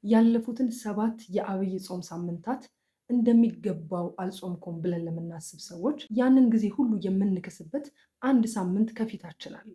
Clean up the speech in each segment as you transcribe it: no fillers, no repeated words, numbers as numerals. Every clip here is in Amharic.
ያለፉትን 7 የአብይ ጾም ሳምንታት እንደሚገባው አልጾምኩም ብለን ለምናስብ ሰዎች ያንን ጊዜ ሁሉ የምንክስበት አንድ ሳምንት ከፊታችን አለ።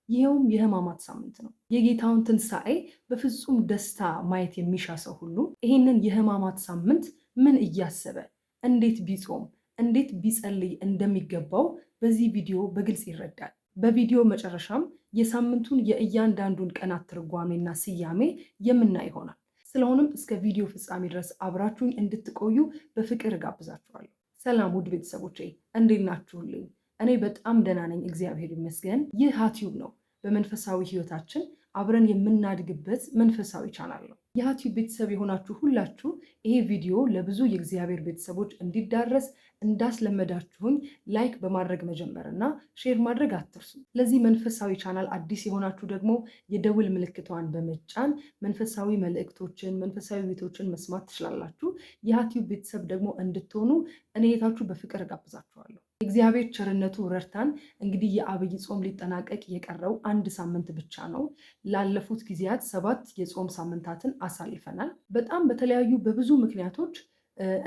ይኸውም የሕማማት ሳምንት ነው። የጌታውን ትንሣኤ በፍጹም ደስታ ማየት የሚሻ ሰው ሁሉ ይህንን የሕማማት ሳምንት ምን እያሰበ እንዴት ቢጾም እንዴት ቢጸልይ እንደሚገባው በዚህ ቪዲዮ በግልጽ ይረዳል። በቪዲዮ መጨረሻም የሳምንቱን የእያንዳንዱን ቀናት ትርጓሜና ስያሜ የምናይ ይሆናል። ስለሆነም እስከ ቪዲዮ ፍጻሜ ድረስ አብራችሁኝ እንድትቆዩ በፍቅር እጋብዛችኋለሁ። ሰላም ውድ ቤተሰቦቼ እንዴት ናችሁልኝ? እኔ በጣም ደህና ነኝ፣ እግዚአብሔር ይመስገን። ይህ ሀቲዩብ ነው። በመንፈሳዊ ህይወታችን አብረን የምናድግበት መንፈሳዊ ቻናል ነው። የሀቲዩብ ቤተሰብ የሆናችሁ ሁላችሁ ይሄ ቪዲዮ ለብዙ የእግዚአብሔር ቤተሰቦች እንዲዳረስ እንዳስለመዳችሁኝ ላይክ በማድረግ መጀመርና ሼር ማድረግ አትርሱ። ለዚህ መንፈሳዊ ቻናል አዲስ የሆናችሁ ደግሞ የደውል ምልክቷን በመጫን መንፈሳዊ መልእክቶችን፣ መንፈሳዊ ቤቶችን መስማት ትችላላችሁ። የሀቲዩብ ቤተሰብ ደግሞ እንድትሆኑ እኔ የታችሁ በፍቅር እጋብዛችኋለሁ። እግዚአብሔር ቸርነቱ ረድታን እንግዲህ የአብይ ጾም ሊጠናቀቅ የቀረው አንድ ሳምንት ብቻ ነው። ላለፉት ጊዜያት 7 የጾም ሳምንታትን አሳልፈናል። በጣም በተለያዩ በብዙ ምክንያቶች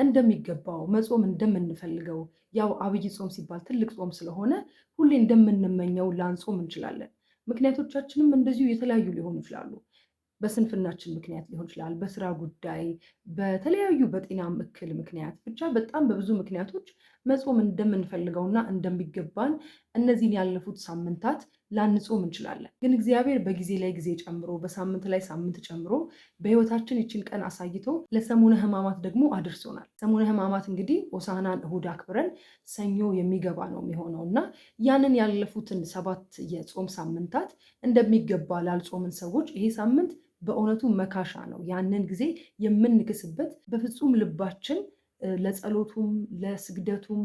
እንደሚገባው መጾም እንደምንፈልገው ያው አብይ ጾም ሲባል ትልቅ ጾም ስለሆነ ሁሌ እንደምንመኘው ላንጾም እንችላለን። ምክንያቶቻችንም እንደዚሁ የተለያዩ ሊሆኑ ይችላሉ። በስንፍናችን ምክንያት ሊሆን ይችላል፣ በስራ ጉዳይ፣ በተለያዩ በጤና እክል ምክንያት፣ ብቻ በጣም በብዙ ምክንያቶች መጾም እንደምንፈልገውና እንደሚገባን እነዚህን ያለፉት ሳምንታት ላንጾም እንችላለን። ግን እግዚአብሔር በጊዜ ላይ ጊዜ ጨምሮ በሳምንት ላይ ሳምንት ጨምሮ በህይወታችን ይችን ቀን አሳይቶ ለሰሙነ ሕማማት ደግሞ አድርሶናል። ሰሙነ ሕማማት እንግዲህ ሆሳዕናን እሁድ አክብረን ሰኞ የሚገባ ነው የሚሆነው እና ያንን ያለፉትን 7 የጾም ሳምንታት እንደሚገባ ላልጾምን ሰዎች ይሄ ሳምንት በእውነቱ መካሻ ነው። ያንን ጊዜ የምንክስበት በፍጹም ልባችን ለጸሎቱም ለስግደቱም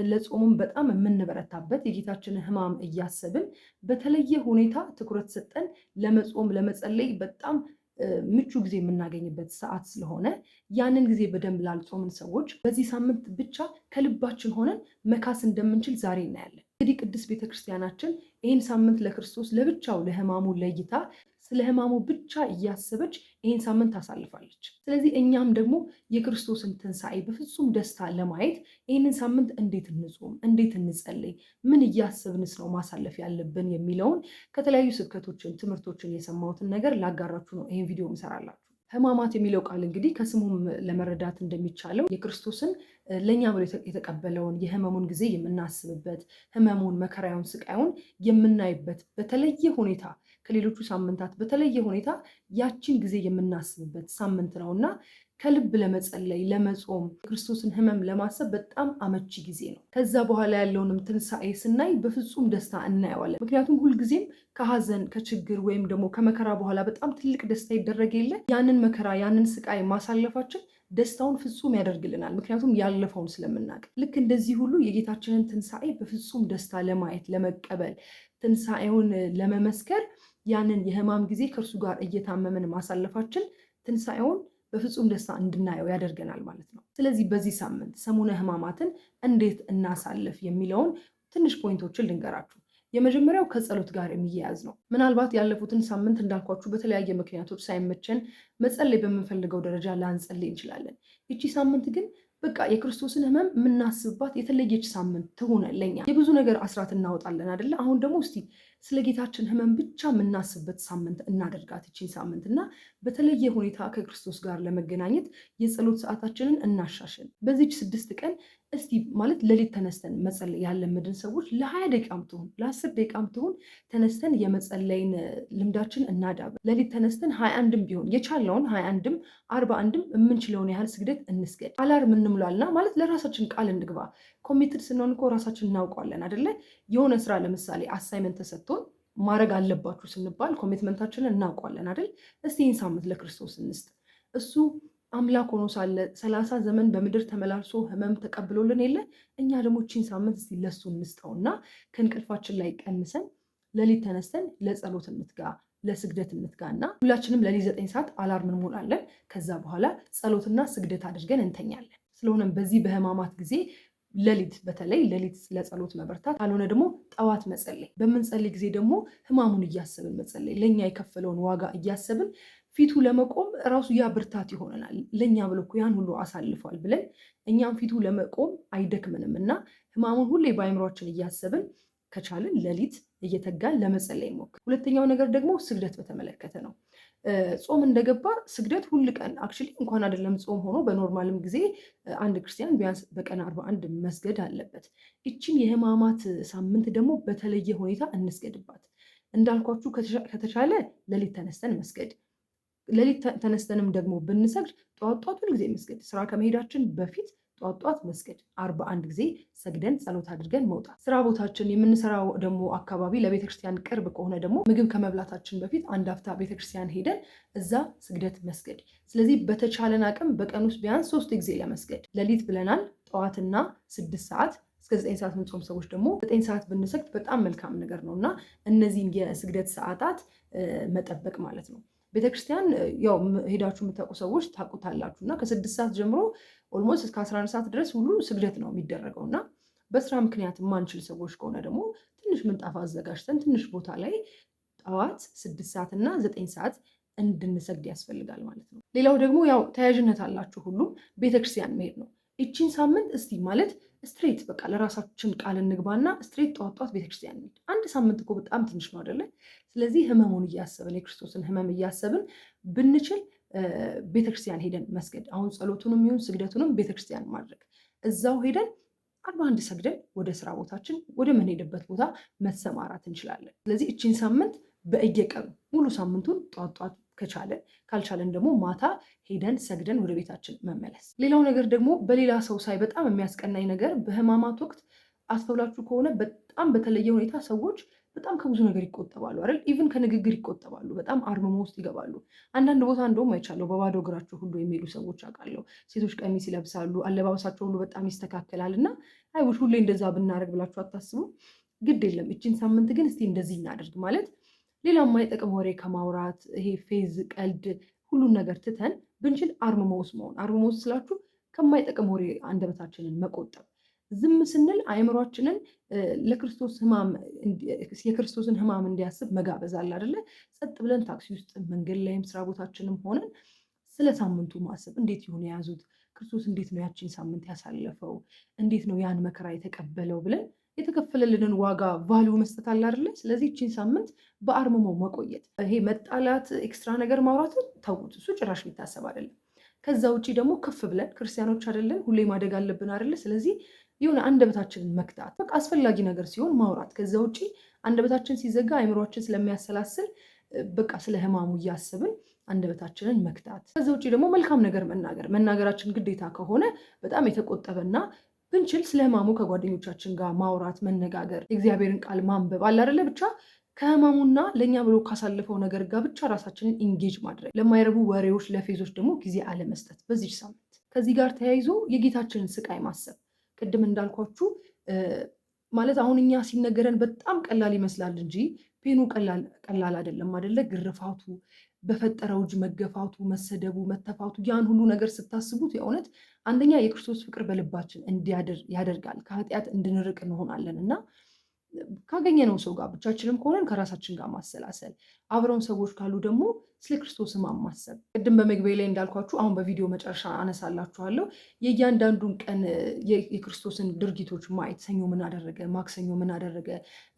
ለጾሙም በጣም የምንበረታበት የጌታችንን ሕማም እያሰብን በተለየ ሁኔታ ትኩረት ሰጠን ለመጾም ለመጸለይ በጣም ምቹ ጊዜ የምናገኝበት ሰዓት ስለሆነ ያንን ጊዜ በደንብ ላልጾምን ሰዎች በዚህ ሳምንት ብቻ ከልባችን ሆነን መካስ እንደምንችል ዛሬ እናያለን። እንግዲህ ቅድስት ቤተክርስቲያናችን ይህን ሳምንት ለክርስቶስ ለብቻው ለሕማሙ ለይታ ስለ ሕማሙ ብቻ እያሰበች ይህን ሳምንት ታሳልፋለች። ስለዚህ እኛም ደግሞ የክርስቶስን ትንሣኤ በፍጹም ደስታ ለማየት ይህንን ሳምንት እንዴት እንጾም፣ እንዴት እንጸልይ፣ ምን እያስብንስ ነው ማሳለፍ ያለብን የሚለውን ከተለያዩ ስብከቶችን፣ ትምህርቶችን የሰማሁትን ነገር ላጋራችሁ ነው ይህን ቪዲዮ ምሰራላችሁ። ሕማማት የሚለው ቃል እንግዲህ ከስሙም ለመረዳት እንደሚቻለው የክርስቶስን ለእኛ ብሎ የተቀበለውን የሕመሙን ጊዜ የምናስብበት፣ ሕመሙን፣ መከራውን፣ ስቃዩን የምናይበት በተለየ ሁኔታ ከሌሎቹ ሳምንታት በተለየ ሁኔታ ያችን ጊዜ የምናስብበት ሳምንት ነው እና ከልብ ለመጸለይ ለመጾም ክርስቶስን ሕመም ለማሰብ በጣም አመቺ ጊዜ ነው። ከዛ በኋላ ያለውንም ትንሣኤ ስናይ በፍጹም ደስታ እናየዋለን። ምክንያቱም ሁልጊዜም ከሐዘን ከችግር ወይም ደግሞ ከመከራ በኋላ በጣም ትልቅ ደስታ ይደረግ የለ ያንን መከራ ያንን ስቃይ ማሳለፋችን ደስታውን ፍጹም ያደርግልናል። ምክንያቱም ያለፈውን ስለምናውቅ ልክ እንደዚህ ሁሉ የጌታችንን ትንሣኤ በፍጹም ደስታ ለማየት ለመቀበል ትንሣኤውን ለመመስከር ያንን የሕማም ጊዜ ከእርሱ ጋር እየታመምን ማሳለፋችን ትንሣኤውን በፍጹም ደስታ እንድናየው ያደርገናል ማለት ነው። ስለዚህ በዚህ ሳምንት ሰሙነ ሕማማትን እንዴት እናሳልፍ የሚለውን ትንሽ ፖይንቶችን ልንገራችሁ። የመጀመሪያው ከጸሎት ጋር የሚያያዝ ነው። ምናልባት ያለፉትን ሳምንት እንዳልኳችሁ በተለያየ ምክንያቶች ሳይመቸን መጸለይ በምንፈልገው ደረጃ ላንጸልይ እንችላለን። ይቺ ሳምንት ግን በቃ የክርስቶስን ሕመም የምናስብባት የተለየች ሳምንት ትሆነ ለኛ። የብዙ ነገር አስራት እናወጣለን አይደለ? አሁን ደግሞ እስቲ ስለ ጌታችን ሕመም ብቻ የምናስብበት ሳምንት እናደርጋት ይቺን ሳምንት እና በተለየ ሁኔታ ከክርስቶስ ጋር ለመገናኘት የጸሎት ሰዓታችንን እናሻሽል። በዚች 6 ቀን እስቲ ማለት ሌሊት ተነስተን መጸለይ ያለመድን ሰዎች ለ20 ደቂቃም ትሁን ለ10 ደቂቃም ትሁን ተነስተን የመጸለይን ልምዳችን እናዳብር። ሌሊት ተነስተን 21ም ቢሆን የቻለውን 21ም 41ም የምንችለውን ያህል ስግደት እንስገድ። አላርም እንሙላልና ማለት ለራሳችን ቃል እንግባ። ኮሚትድ ስንሆን እኮ ራሳችን እናውቀዋለን አይደለ? የሆነ ስራ ለምሳሌ አሳይመንት ተሰጥቶን ማድረግ አለባችሁ ስንባል ኮሚትመንታችንን እናውቀዋለን አይደል? እስቲ ይህን ሳምንት ለክርስቶስ እንስጥ። እሱ አምላክ ሆኖ ሳለ 30 ዘመን በምድር ተመላልሶ ሕመም ተቀብሎልን የለ? እኛ ደግሞ ቺን ሳምንት እስቲ ለሱ እንስጠውና ከእንቅልፋችን ላይ ቀንሰን ሌሊት ተነስተን ለጸሎት እንትጋ፣ ለስግደት እንትጋ እና ሁላችንም ሌሊት 9 ሰዓት አላርም እንሞላለን። ከዛ በኋላ ጸሎትና ስግደት አድርገን እንተኛለን። ስለሆነም በዚህ በሕማማት ጊዜ ሌሊት በተለይ ሌሊት ለጸሎት መበርታት፣ ካልሆነ ደግሞ ጠዋት መጸለይ። በምንጸልይ ጊዜ ደግሞ ሕማሙን እያሰብን መጸለይ፣ ለእኛ የከፈለውን ዋጋ እያሰብን ፊቱ ለመቆም ራሱ ያ ብርታት ይሆነናል። ለእኛ ብሎ እኮ ያን ሁሉ አሳልፏል ብለን እኛም ፊቱ ለመቆም አይደክምንም እና ህማሙን ሁሌ በአይምሯችን እያሰብን ከቻልን ሌሊት እየተጋን ለመጸለይ ሞክር። ሁለተኛው ነገር ደግሞ ስግደት በተመለከተ ነው። ጾም እንደገባ ስግደት ሁል ቀን አክቹዋሊ እንኳን አይደለም ጾም ሆኖ በኖርማልም ጊዜ አንድ ክርስቲያን ቢያንስ በቀን 41 መስገድ አለበት። እቺን የህማማት ሳምንት ደግሞ በተለየ ሁኔታ እንስገድባት። እንዳልኳችሁ ከተቻለ ሌሊት ተነስተን መስገድ፣ ሌሊት ተነስተንም ደግሞ ብንሰግድ ጠዋት ሁልጊዜ መስገድ፣ ስራ ከመሄዳችን በፊት ጠዋት መስገድ 41 ጊዜ ሰግደን ጸሎት አድርገን መውጣት። ስራ ቦታችን የምንሰራው ደግሞ አካባቢ ለቤተክርስቲያን ቅርብ ከሆነ ደግሞ ምግብ ከመብላታችን በፊት አንድ አፍታ ቤተክርስቲያን ሄደን እዛ ስግደት መስገድ። ስለዚህ በተቻለን አቅም በቀን ውስጥ ቢያንስ 3 ጊዜ ለመስገድ። ሌሊት ብለናል፣ ጠዋትና 6 ሰዓት እስከ 9 ሰዓት የምንጾም ሰዎች ደግሞ 9 ሰዓት ብንሰግድ በጣም መልካም ነገር ነው እና እነዚህን የስግደት ሰዓታት መጠበቅ ማለት ነው። ቤተክርስቲያን ያው ሄዳችሁ የምታውቁ ሰዎች ታውቁታላችሁ እና ከ6 ሰዓት ጀምሮ ኦልሞስት እስከ 11 ሰዓት ድረስ ሁሉ ስግደት ነው የሚደረገው እና በስራ ምክንያት የማንችል ሰዎች ከሆነ ደግሞ ትንሽ ምንጣፍ አዘጋጅተን ትንሽ ቦታ ላይ ጠዋት 6 ሰዓት እና 9 ሰዓት እንድንሰግድ ያስፈልጋል ማለት ነው። ሌላው ደግሞ ያው ተያያዥነት አላችሁ ሁሉም ቤተክርስቲያን መሄድ ነው። ይቺን ሳምንት እስቲ ማለት ስትሬት በቃ ለራሳችን ቃል እንግባና ስትሬት ጠዋት ቤተክርስቲያን እንሂድ። አንድ ሳምንት እኮ በጣም ትንሽ ነው አይደለ? ስለዚህ ህመሙን እያሰብን የክርስቶስን ህመም እያሰብን ብንችል ቤተክርስቲያን ሄደን መስገድ፣ አሁን ጸሎቱንም ይሁን ስግደቱንም ቤተክርስቲያን ማድረግ፣ እዛው ሄደን 41 ሰግደን ወደ ስራ ቦታችን ወደ ምንሄድበት ቦታ መሰማራት እንችላለን። ስለዚህ እቺን ሳምንት በየቀኑ ሙሉ ሳምንቱን ጠዋት ከቻለን፣ ካልቻለን ደግሞ ማታ ሄደን ሰግደን ወደ ቤታችን መመለስ። ሌላው ነገር ደግሞ በሌላ ሰው ሳይ በጣም የሚያስቀናኝ ነገር በህማማት ወቅት አስተውላችሁ ከሆነ በጣም በተለየ ሁኔታ ሰዎች በጣም ከብዙ ነገር ይቆጠባሉ አይደል? ኢቭን ከንግግር ይቆጠባሉ። በጣም አርምሞ ውስጥ ይገባሉ። አንዳንድ ቦታ እንደውም አይቻለሁ በባዶ እግራቸው ሁሉ የሚሄዱ ሰዎች አውቃለሁ። ሴቶች ቀሚስ ይለብሳሉ፣ አለባበሳቸው ሁሉ በጣም ይስተካከላል እና አይውሽ ሁሌ እንደዛ ብናደርግ ብላችሁ አታስቡ። ግድ የለም እችን ሳምንት ግን እስቲ እንደዚህ እናደርግ ማለት ሌላ የማይጠቅም ወሬ ከማውራት ይሄ ፌዝ፣ ቀልድ ሁሉን ነገር ትተን ብንችል አርምሞ ውስጥ መሆን። አርምሞ ውስጥ ስላችሁ ከማይጠቅም ወሬ አንደበታችንን መቆጠብ። ዝም ስንል አእምሯችንን ለክርስቶስ ህማም የክርስቶስን ህማም እንዲያስብ መጋበዝ አለ አይደለ? ጸጥ ብለን ታክሲ ውስጥ መንገድ ላይም ስራ ቦታችንም ሆነን ስለ ሳምንቱ ማሰብ። እንዴት ይሆን የያዙት? ክርስቶስ እንዴት ነው ያቺን ሳምንት ያሳለፈው? እንዴት ነው ያን መከራ የተቀበለው? ብለን የተከፈለልንን ዋጋ ቫልዩ መስጠት አለ አይደለ? ስለዚህ ይቺን ሳምንት በአርምሞ መቆየት። ይሄ መጣላት፣ ኤክስትራ ነገር ማውራትን ተውት፣ እሱ ጭራሽ የሚታሰብ አይደለም። ከዛ ውጭ ደግሞ ከፍ ብለን ክርስቲያኖች አይደለን ሁሌ ማደግ አለብን አይደለ? ስለዚህ የሆነ አንደበታችንን መክታት፣ በቃ አስፈላጊ ነገር ሲሆን ማውራት። ከዛ ውጭ አንደበታችን ሲዘጋ አይምሯችን ስለሚያሰላስል በቃ ስለ ህማሙ እያስብን አንደበታችንን መክታት። ከዛ ውጭ ደግሞ መልካም ነገር መናገራችን ግዴታ ከሆነ በጣም የተቆጠበና ብንችል ስለ ህማሙ ከጓደኞቻችን ጋር ማውራት፣ መነጋገር፣ የእግዚአብሔርን ቃል ማንበብ አለ አይደለ? ብቻ ከህመሙና ለእኛ ብሎ ካሳለፈው ነገር ጋር ብቻ ራሳችንን ኢንጌጅ ማድረግ፣ ለማይረቡ ወሬዎች፣ ለፌዞች ደግሞ ጊዜ አለመስጠት በዚህ ሳምንት። ከዚህ ጋር ተያይዞ የጌታችንን ስቃይ ማሰብ፣ ቅድም እንዳልኳችሁ ማለት አሁን እኛ ሲነገረን በጣም ቀላል ይመስላል እንጂ ፔኑ ቀላል አይደለም አይደለ? ግርፋቱ፣ በፈጠረው እጅ መገፋቱ፣ መሰደቡ፣ መተፋቱ፣ ያን ሁሉ ነገር ስታስቡት የእውነት አንደኛ የክርስቶስ ፍቅር በልባችን እንዲያድር ያደርጋል። ከኃጢአት እንድንርቅ እንሆናለን እና ካገኘነው ሰው ጋር ብቻችንም ከሆነን ከራሳችን ጋር ማሰላሰል፣ አብረውን ሰዎች ካሉ ደግሞ ስለ ክርስቶስ ሕማም ማሰብ። ቅድም በመግቢያ ላይ እንዳልኳችሁ አሁን በቪዲዮ መጨረሻ አነሳላችኋለሁ የእያንዳንዱን ቀን የክርስቶስን ድርጊቶች ማየት። ሰኞ ምን አደረገ? ማክሰኞ ምን አደረገ?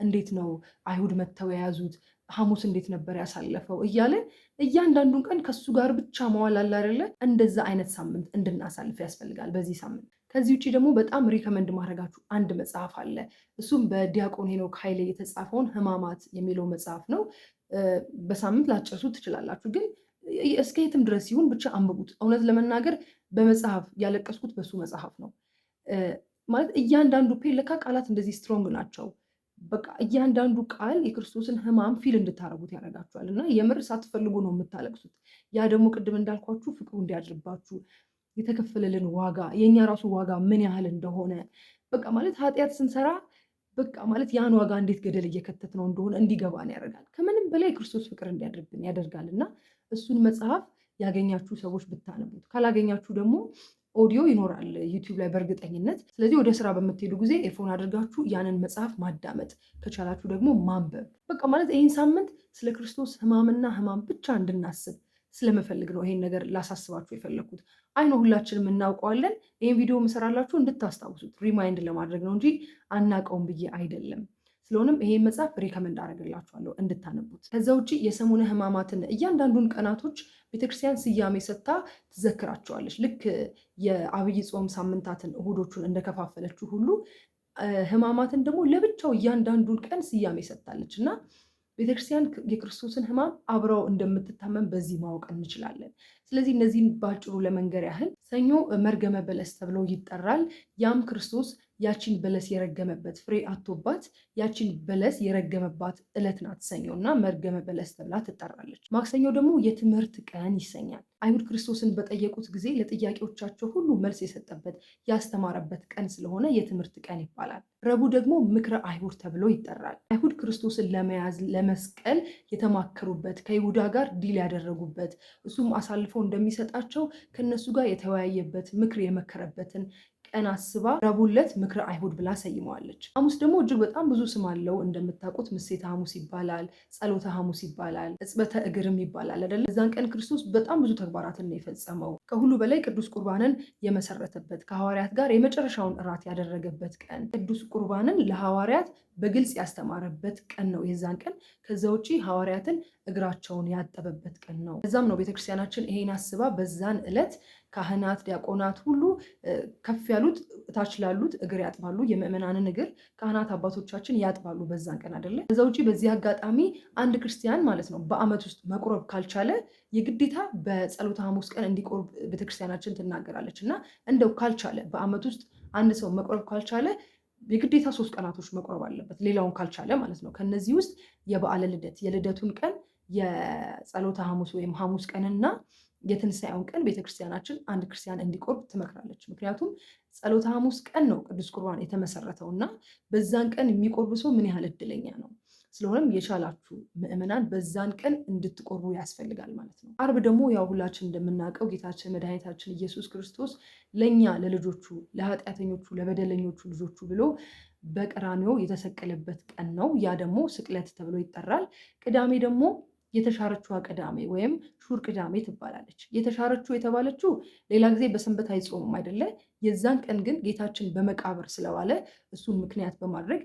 እንዴት ነው አይሁድ መጥተው የያዙት? ሐሙስ እንዴት ነበር ያሳለፈው? እያለን እያንዳንዱን ቀን ከሱ ጋር ብቻ መዋል አለ አይደለ? እንደዛ አይነት ሳምንት እንድናሳልፍ ያስፈልጋል በዚህ ሳምንት። ከዚህ ውጭ ደግሞ በጣም ሪከመንድ ማድረጋችሁ አንድ መጽሐፍ አለ። እሱም በዲያቆን ሄኖክ ኃይሌ የተጻፈውን ሕማማት የሚለው መጽሐፍ ነው። በሳምንት ላጨርሱ ትችላላችሁ፣ ግን እስከ የትም ድረስ ሲሆን ብቻ አንብቡት። እውነት ለመናገር በመጽሐፍ ያለቀስኩት በሱ መጽሐፍ ነው። ማለት እያንዳንዱ ፔን ለካ ቃላት እንደዚህ ስትሮንግ ናቸው። በቃ እያንዳንዱ ቃል የክርስቶስን ሕማም ፊል እንድታረጉት ያደርጋችኋል እና የምር ሳትፈልጉ ነው የምታለቅሱት። ያ ደግሞ ቅድም እንዳልኳችሁ ፍቅሩ እንዲያድርባችሁ የተከፈለልን ዋጋ የእኛ ራሱ ዋጋ ምን ያህል እንደሆነ በቃ ማለት ኃጢአት ስንሰራ በቃ ማለት ያን ዋጋ እንዴት ገደል እየከተት ነው እንደሆነ እንዲገባን ያደርጋል። ከምንም በላይ የክርስቶስ ፍቅር እንዲያድርብን ያደርጋል እና እሱን መጽሐፍ ያገኛችሁ ሰዎች ብታነቡት፣ ካላገኛችሁ ደግሞ ኦዲዮ ይኖራል ዩቲዩብ ላይ በእርግጠኝነት። ስለዚህ ወደ ስራ በምትሄዱ ጊዜ ኤርፎን አድርጋችሁ ያንን መጽሐፍ ማዳመጥ፣ ከቻላችሁ ደግሞ ማንበብ። በቃ ማለት ይህን ሳምንት ስለ ክርስቶስ ሕማምና ሕማም ብቻ እንድናስብ፣ ስለምፈልግ ነው ይሄን ነገር ላሳስባችሁ የፈለኩት። አይኖ ሁላችንም እናውቀዋለን። ይሄን ቪዲዮ ምሰራላችሁ እንድታስታውሱት ሪማይንድ ለማድረግ ነው እንጂ አናውቀውም ብዬ አይደለም። ስለሆነም ይሄን መጽሐፍ ሪከመንድ አደርግላችኋለሁ እንድታነቡት። ከዛ ውጪ የሰሙነ ሕማማትን እያንዳንዱን ቀናቶች ቤተክርስቲያን ስያሜ ሰጥታ ትዘክራቸዋለች። ልክ የአብይ ጾም ሳምንታትን እሁዶቹን እንደከፋፈለችው ሁሉ ሕማማትን ደግሞ ለብቻው እያንዳንዱን ቀን ስያሜ ሰጥታለች እና ቤተክርስቲያን የክርስቶስን ሕማም አብረው እንደምትታመም በዚህ ማወቅ እንችላለን። ስለዚህ እነዚህን ባጭሩ ለመንገር ያህል ሰኞ መርገመ በለስ ተብሎ ይጠራል። ያም ክርስቶስ ያቺን በለስ የረገመበት ፍሬ አቶባት ያቺን በለስ የረገመባት ዕለት ናት ሰኞ እና መርገመ በለስ ተብላ ትጠራለች። ማክሰኞ ደግሞ የትምህርት ቀን ይሰኛል። አይሁድ ክርስቶስን በጠየቁት ጊዜ ለጥያቄዎቻቸው ሁሉ መልስ የሰጠበት ያስተማረበት ቀን ስለሆነ የትምህርት ቀን ይባላል። ረቡዕ ደግሞ ምክረ አይሁድ ተብሎ ይጠራል። አይሁድ ክርስቶስን ለመያዝ ለመስቀል የተማከሩበት፣ ከይሁዳ ጋር ዲል ያደረጉበት፣ እሱም አሳልፎ እንደሚሰጣቸው ከነሱ ጋር የተወያየበት፣ ምክር የመከረበትን ቀን አስባ ረቡዕ ዕለት ምክረ አይሁድ ብላ ሰይመዋለች። ሐሙስ ደግሞ እጅግ በጣም ብዙ ስም አለው። እንደምታውቁት ምሴተ ሐሙስ ይባላል፣ ጸሎተ ሐሙስ ይባላል፣ እጽበተ እግርም ይባላል አይደለ? እዛን ቀን ክርስቶስ በጣም ብዙ ተግባራትን ነው የፈጸመው። ከሁሉ በላይ ቅዱስ ቁርባንን የመሰረተበት፣ ከሐዋርያት ጋር የመጨረሻውን እራት ያደረገበት ቀን፣ ቅዱስ ቁርባንን ለሐዋርያት በግልጽ ያስተማረበት ቀን ነው የዛን ቀን። ከዛ ውጪ ሐዋርያትን እግራቸውን ያጠበበት ቀን ነው። እዛም ነው ቤተክርስቲያናችን ይሄን አስባ በዛን ዕለት ካህናት፣ ዲያቆናት ሁሉ ከፍ ያሉት ታች ላሉት እግር ያጥባሉ። የምእመናንን እግር ካህናት አባቶቻችን ያጥባሉ በዛን ቀን አይደለ? ከዛ ውጪ በዚህ አጋጣሚ አንድ ክርስቲያን ማለት ነው በዓመት ውስጥ መቁረብ ካልቻለ የግዴታ በጸሎተ ሐሙስ ቀን እንዲቆርብ ቤተክርስቲያናችን ትናገራለች እና እንደው ካልቻለ በዓመት ውስጥ አንድ ሰው መቁረብ ካልቻለ የግዴታ 3 ቀናቶች መቁረብ አለበት፣ ሌላውን ካልቻለ ማለት ነው። ከነዚህ ውስጥ የበዓለ ልደት የልደቱን ቀን፣ የጸሎተ ሐሙስ ወይም ሐሙስ ቀንና የትንሣኤውን ቀን ቤተክርስቲያናችን አንድ ክርስቲያን እንዲቆርብ ትመክራለች። ምክንያቱም ጸሎተ ሐሙስ ቀን ነው ቅዱስ ቁርባን የተመሰረተው እና በዛን ቀን የሚቆርብ ሰው ምን ያህል እድለኛ ነው። ስለሆነም የቻላችሁ ምእመናን በዛን ቀን እንድትቆርቡ ያስፈልጋል ማለት ነው። አርብ ደግሞ ያው ሁላችን እንደምናውቀው ጌታችን መድኃኒታችን ኢየሱስ ክርስቶስ ለእኛ ለልጆቹ ለኃጢአተኞቹ ለበደለኞቹ ልጆቹ ብሎ በቀራንዮ የተሰቀለበት ቀን ነው። ያ ደግሞ ስቅለት ተብሎ ይጠራል። ቅዳሜ ደግሞ የተሻረችዋ ቅዳሜ ወይም ሹር ቅዳሜ ትባላለች። የተሻረችው የተባለችው ሌላ ጊዜ በሰንበት አይጾምም አይደለ? የዛን ቀን ግን ጌታችን በመቃብር ስለዋለ እሱን ምክንያት በማድረግ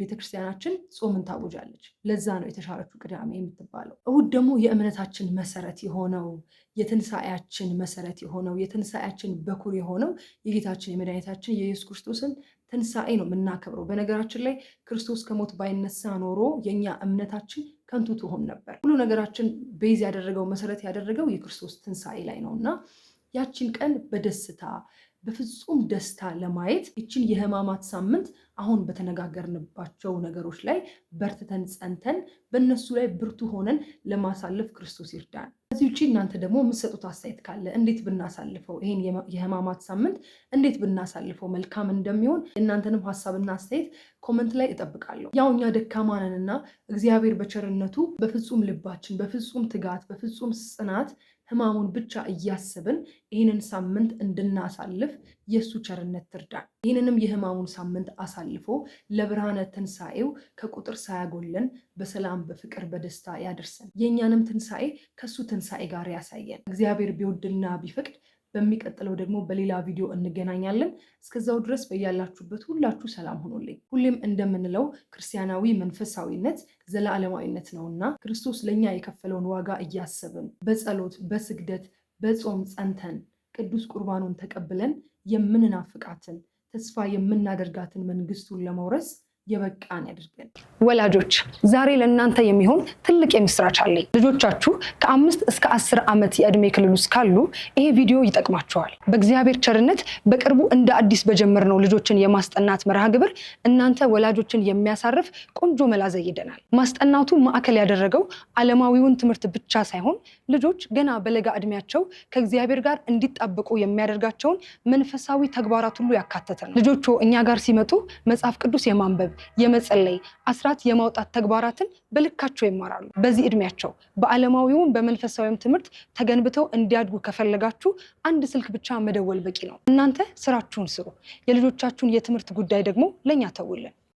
ቤተክርስቲያናችን ጾምን ታውጃለች። ለዛ ነው የተሻረችው ቅዳሜ የምትባለው። እሁድ ደግሞ የእምነታችን መሰረት የሆነው የትንሣኤያችን መሰረት የሆነው የትንሣኤያችን በኩር የሆነው የጌታችን የመድኃኒታችን የኢየሱስ ክርስቶስን ትንሣኤ ነው የምናከብረው። በነገራችን ላይ ክርስቶስ ከሞት ባይነሳ ኖሮ የኛ እምነታችን ከንቱ ትሆን ነበር። ሁሉ ነገራችን ቤዝ ያደረገው መሰረት ያደረገው የክርስቶስ ትንሣኤ ላይ ነው እና ያችን ቀን በደስታ በፍጹም ደስታ ለማየት ይችን የሕማማት ሳምንት አሁን በተነጋገርንባቸው ነገሮች ላይ በርትተን ጸንተን በእነሱ ላይ ብርቱ ሆነን ለማሳለፍ ክርስቶስ ይርዳን። ከዚህ ውጭ እናንተ ደግሞ የምትሰጡት አስተያየት ካለ እንዴት ብናሳልፈው ይሄን የሕማማት ሳምንት እንዴት ብናሳልፈው መልካም እንደሚሆን እናንተንም ሀሳብና አስተያየት ኮመንት ላይ እጠብቃለሁ። ያው እኛ ደካማ ነንና እግዚአብሔር በቸርነቱ በፍጹም ልባችን በፍጹም ትጋት በፍጹም ጽናት ሕማሙን ብቻ እያሰብን ይህንን ሳምንት እንድናሳልፍ የእሱ ቸርነት ትርዳን። ይህንንም የሕማሙን ሳምንት አሳልፎ ለብርሃነ ትንሣኤው ከቁጥር ሳያጎለን በሰላም በፍቅር በደስታ ያደርሰን። የእኛንም ትንሣኤ ከእሱ ትንሣኤ ጋር ያሳየን። እግዚአብሔር ቢወድና ቢፈቅድ በሚቀጥለው ደግሞ በሌላ ቪዲዮ እንገናኛለን። እስከዛው ድረስ በያላችሁበት ሁላችሁ ሰላም ሆኖልኝ። ሁሌም እንደምንለው ክርስቲያናዊ መንፈሳዊነት ዘላለማዊነት ነውና ክርስቶስ ለእኛ የከፈለውን ዋጋ እያሰብን በጸሎት በስግደት በጾም ጸንተን ቅዱስ ቁርባኑን ተቀብለን የምንናፍቃትን ተስፋ የምናደርጋትን መንግስቱን ለመውረስ የበቃን ያድርገን። ወላጆች ዛሬ ለእናንተ የሚሆን ትልቅ የምስራች አለኝ። ልጆቻችሁ ከ5 እስከ 10 ዓመት የዕድሜ ክልል ውስጥ ካሉ ይሄ ቪዲዮ ይጠቅማቸዋል። በእግዚአብሔር ቸርነት በቅርቡ እንደ አዲስ በጀመርነው ልጆችን የማስጠናት መርሃ ግብር እናንተ ወላጆችን የሚያሳርፍ ቆንጆ መላ ዘይደናል። ማስጠናቱ ማዕከል ያደረገው ዓለማዊውን ትምህርት ብቻ ሳይሆን ልጆች ገና በለጋ ዕድሜያቸው ከእግዚአብሔር ጋር እንዲጣበቁ የሚያደርጋቸውን መንፈሳዊ ተግባራት ሁሉ ያካተተ ነው። ልጆቹ እኛ ጋር ሲመጡ መጽሐፍ ቅዱስ የማንበብ የመጸለይ አስራት የማውጣት ተግባራትን በልካቸው ይማራሉ። በዚህ ዕድሜያቸው በዓለማዊውም በመንፈሳዊም ትምህርት ተገንብተው እንዲያድጉ ከፈለጋችሁ አንድ ስልክ ብቻ መደወል በቂ ነው። እናንተ ስራችሁን ስሩ። የልጆቻችሁን የትምህርት ጉዳይ ደግሞ ለኛ ተውልን።